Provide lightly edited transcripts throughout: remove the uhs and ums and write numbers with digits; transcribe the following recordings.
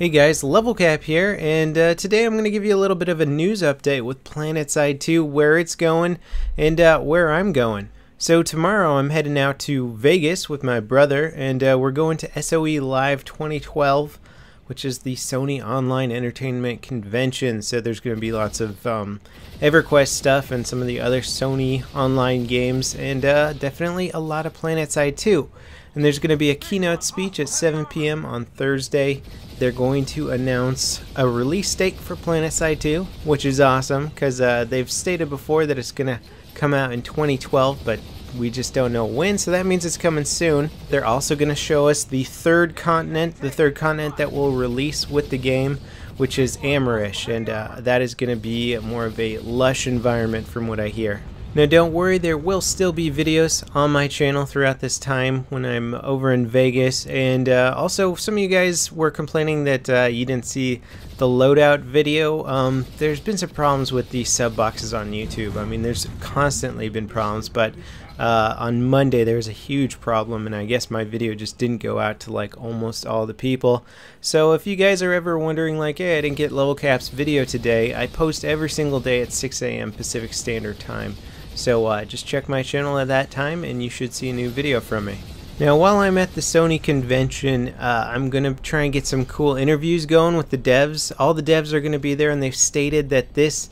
Hey guys, LevelCap here, and today I'm going to give you a little bit of a news update with Planetside 2, where it's going, and where I'm going. So tomorrow I'm heading out to Vegas with my brother, and we're going to SOE Live 2012, which is the Sony Online Entertainment Convention. So there's going to be lots of EverQuest stuff and some of the other Sony online games, and definitely a lot of Planetside 2. And there's going to be a keynote speech at 7 p.m. on Thursday. They're going to announce a release date for Planetside 2, which is awesome because they've stated before that it's going to come out in 2012, but we just don't know when, so that means it's coming soon. They're also going to show us the third continent that will release with the game, which is Amerish, and that is going to be more of a lush environment from what I hear. Now don't worry, there will still be videos on my channel throughout this time when I'm over in Vegas, and also some of you guys were complaining that you didn't see the loadout video. There's been some problems with the sub boxes on YouTube. I mean, there's constantly been problems, but on Monday there was a huge problem, and I guess my video just didn't go out to like almost all the people. So if you guys are ever wondering like, hey, I didn't get LevelCap's video today, I post every single day at 6 a.m. Pacific Standard Time. So just check my channel at that time and you should see a new video from me. Now while I'm at the Sony convention, I'm going to try and get some cool interviews going with the devs. All the devs are going to be there, and they've stated that this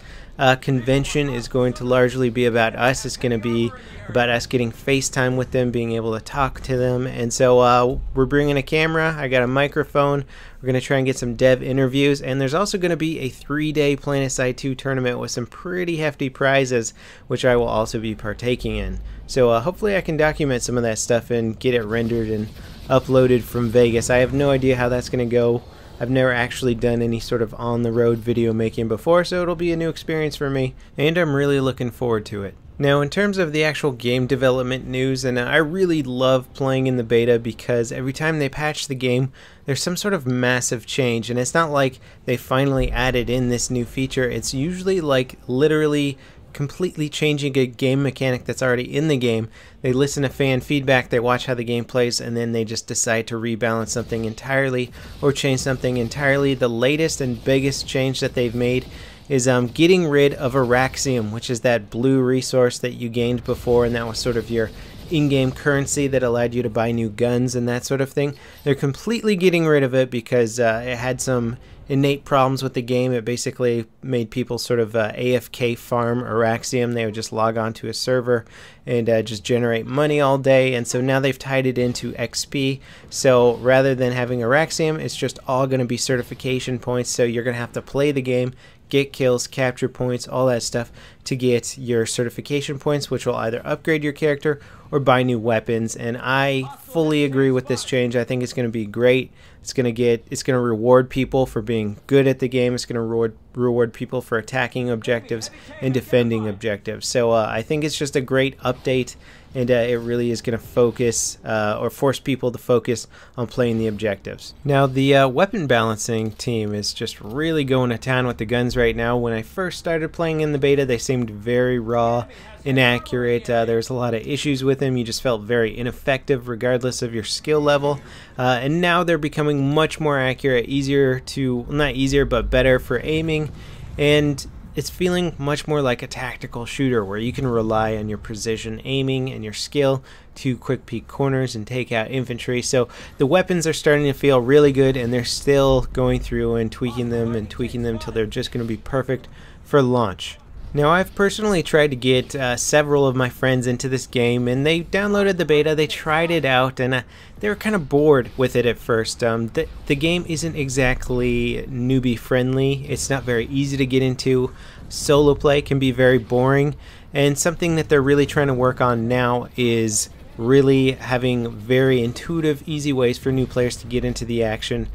convention is going to largely be about us. It's going to be about us getting FaceTime with them, being able to talk to them. And so we're bringing a camera, I got a microphone, we're going to try and get some dev interviews, and there's also going to be a 3-day Planetside 2 tournament with some pretty hefty prizes, which I will also be partaking in. So hopefully I can document some of that stuff and get it rendered and uploaded from Vegas. I have no idea how that's going to go. I've never actually done any sort of on-the-road video making before, so it'll be a new experience for me, and I'm really looking forward to it. Now, in terms of the actual game development news, and I really love playing in the beta because every time they patch the game, there's some sort of massive change, and it's not like they finally added in this new feature. It's usually like literally completely changing a game mechanic that's already in the game. They listen to fan feedback, they watch how the game plays, and then they just decide to rebalance something entirely or change something entirely. The latest and biggest change that they've made is getting rid of Araxium, which is that blue resource that you gained before, and that was sort of your in-game currency that allowed you to buy new guns and that sort of thing. They're completely getting rid of it because it had some innate problems with the game. It basically made people sort of AFK farm Araxium. They would just log on to a server and just generate money all day, and so now they've tied it into XP. So rather than having Araxium, it's just all going to be certification points. So you're going to have to play the game, get kills, capture points, all that stuff to get your certification points, which will either upgrade your character or buy new weapons. And I fully agree with this change. I think it's going to be great. It's going to reward people for being good at the game. It's going to reward people for attacking objectives and defending objectives. So I think it's just a great update, and it really is going to focus or force people to focus on playing the objectives. Now the weapon balancing team is just really going to town with the guns right now. When I first started playing in the beta, they seemed very raw, inaccurate. There was a lot of issues with them. You just felt very ineffective regardless of your skill level. And now they're becoming much more accurate, easier to, not easier, but better for aiming. And it's feeling much more like a tactical shooter where you can rely on your precision aiming and your skill to quick peek corners and take out infantry. So the weapons are starting to feel really good, and they're still going through and tweaking them until they're just going to be perfect for launch. Now I've personally tried to get several of my friends into this game, and they downloaded the beta, they tried it out, and they were kind of bored with it at first. The game isn't exactly newbie friendly. It's not very easy to get into. Solo play can be very boring, and something that they're really trying to work on now is really having very intuitive, easy ways for new players to get into the action,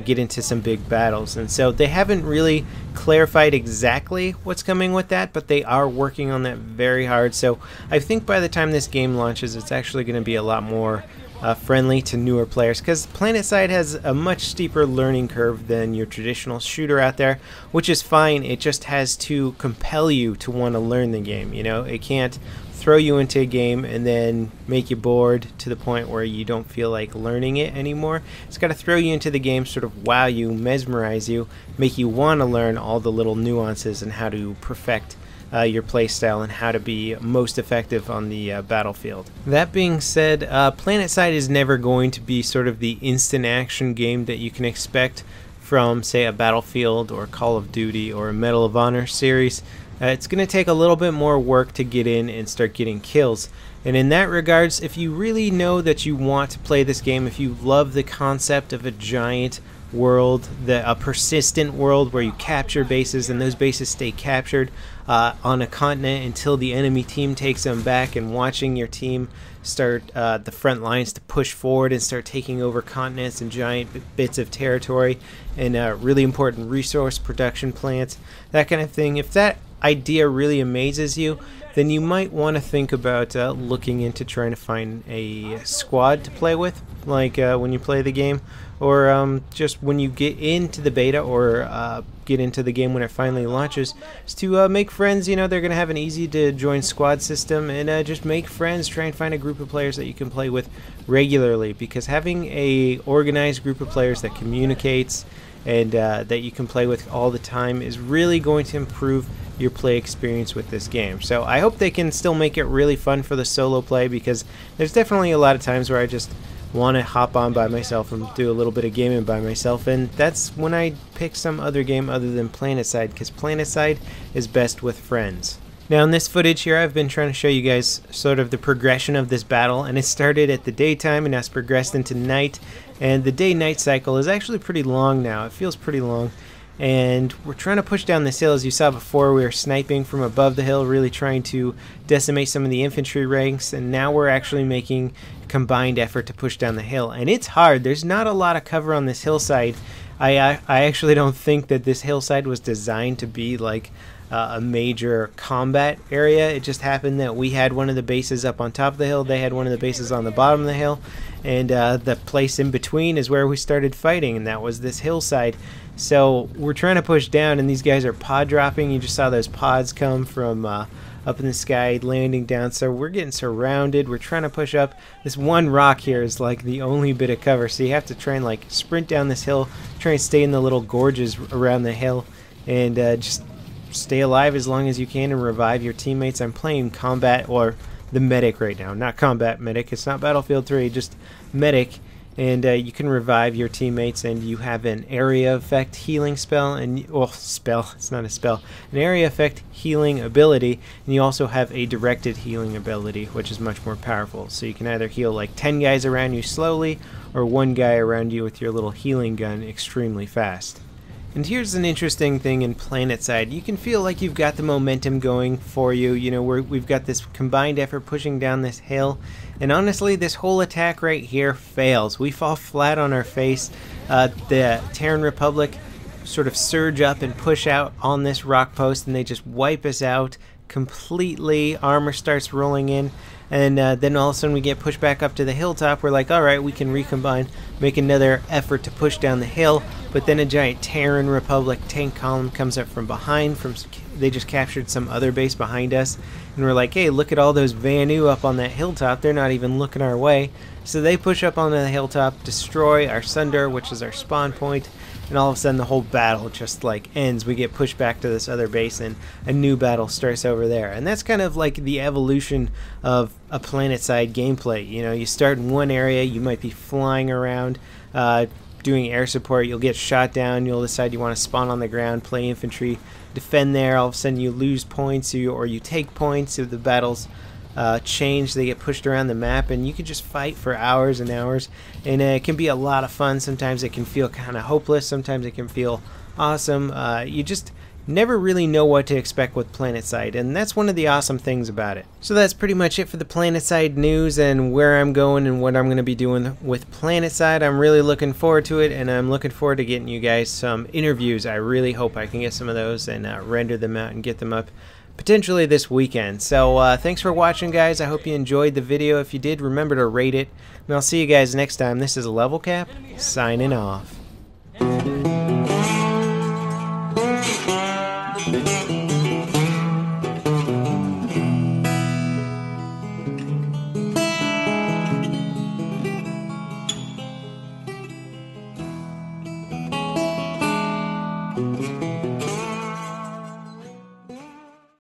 get into some big battles. And so they haven't really clarified exactly what's coming with that, but they are working on that very hard. So I think by the time this game launches, it's actually going to be a lot more friendly to newer players, because Planetside has a much steeper learning curve than your traditional shooter out there, which is fine. It just has to compel you to want to learn the game. You know, it can't throw you into a game and then make you bored to the point where you don't feel like learning it anymore. It's got to throw you into the game, sort of wow you, mesmerize you, make you want to learn all the little nuances and how to perfect your playstyle and how to be most effective on the battlefield. That being said, Planetside is never going to be sort of the instant action game that you can expect from, say, a Battlefield or Call of Duty or a Medal of Honor series. It's going to take a little bit more work to get in and start getting kills. And in that regards, if you really know that you want to play this game, if you love the concept of a giant world, a persistent world where you capture bases and those bases stay captured on a continent until the enemy team takes them back, and watching your team start the front lines to push forward and start taking over continents and giant bits of territory and really important resource production plants, that kind of thing. If that idea really amazes you, then you might want to think about looking into trying to find a squad to play with, like when you play the game, or just when you get into the beta, or get into the game when it finally launches, is to make friends. You know, they're going to have an easy to join squad system, and just make friends, try and find a group of players that you can play with regularly, because having a organized group of players that communicates and that you can play with all the time is really going to improve your play experience with this game. So I hope they can still make it really fun for the solo play, because there's definitely a lot of times where I just want to hop on by myself and do a little bit of gaming by myself, and that's when I pick some other game other than Planetside, because Planetside is best with friends. Now in this footage here, I've been trying to show you guys sort of the progression of this battle, and it started at the daytime and has progressed into night, and the day-night cycle is actually pretty long now. It feels pretty long, and we're trying to push down this hill. As you saw before, we were sniping from above the hill, really trying to decimate some of the infantry ranks, and now we're actually making a combined effort to push down the hill, and it's hard. There's not a lot of cover on this hillside. I actually don't think that this hillside was designed to be like a major combat area. It just happened that we had one of the bases up on top of the hill, they had one of the bases on the bottom of the hill, and the place in between is where we started fighting, and that was this hillside. So we're trying to push down, and these guys are pod dropping. You just saw those pods come from up in the sky, landing down. So we're getting surrounded. We're trying to push up. This one rock here is like the only bit of cover, so you have to try and like sprint down this hill, try and stay in the little gorges around the hill, and just stay alive as long as you can and revive your teammates. I'm playing combat, or the medic right now, not combat medic. It's not Battlefield 3, just medic. And you can revive your teammates, and you have an area effect healing spell, and it's not a spell, an area effect healing ability, and you also have a directed healing ability, which is much more powerful. So you can either heal like 10 guys around you slowly, or one guy around you with your little healing gun extremely fast. And here's an interesting thing in Planetside. You can feel like you've got the momentum going for you. You know, we've got this combined effort pushing down this hill. And honestly, this whole attack right here fails. We fall flat on our face. The Terran Republic sort of surge up and push out on this rock post, and they just wipe us out completely. Armor starts rolling in. And then all of a sudden we get pushed back up to the hilltop. We're like, alright, we can recombine, make another effort to push down the hill. But then a giant Terran Republic tank column comes up from behind. They just captured some other base behind us. And we're like, hey, look at all those Vanu up on that hilltop. They're not even looking our way. So they push up onto the hilltop, destroy our Sunder, which is our spawn point. And all of a sudden the whole battle just like ends. We get pushed back to this other base, and a new battle starts over there. And that's kind of like the evolution of a Planetside gameplay. You know, you start in one area, you might be flying around doing air support, you'll get shot down, you'll decide you want to spawn on the ground, play infantry, defend there. All of a sudden you lose points, or you take points if the battles change, they get pushed around the map, and you can just fight for hours and hours, and it can be a lot of fun. Sometimes it can feel kind of hopeless, sometimes it can feel awesome. You just never really know what to expect with Planetside, and that's one of the awesome things about it. So that's pretty much it for the Planetside news and where I'm going and what I'm going to be doing with Planetside. I'm really looking forward to it, and I'm looking forward to getting you guys some interviews. I really hope I can get some of those and render them out and get them up potentially this weekend. So thanks for watching, guys. I hope you enjoyed the video. If you did, remember to rate it, and I'll see you guys next time. This is LevelCap signing off.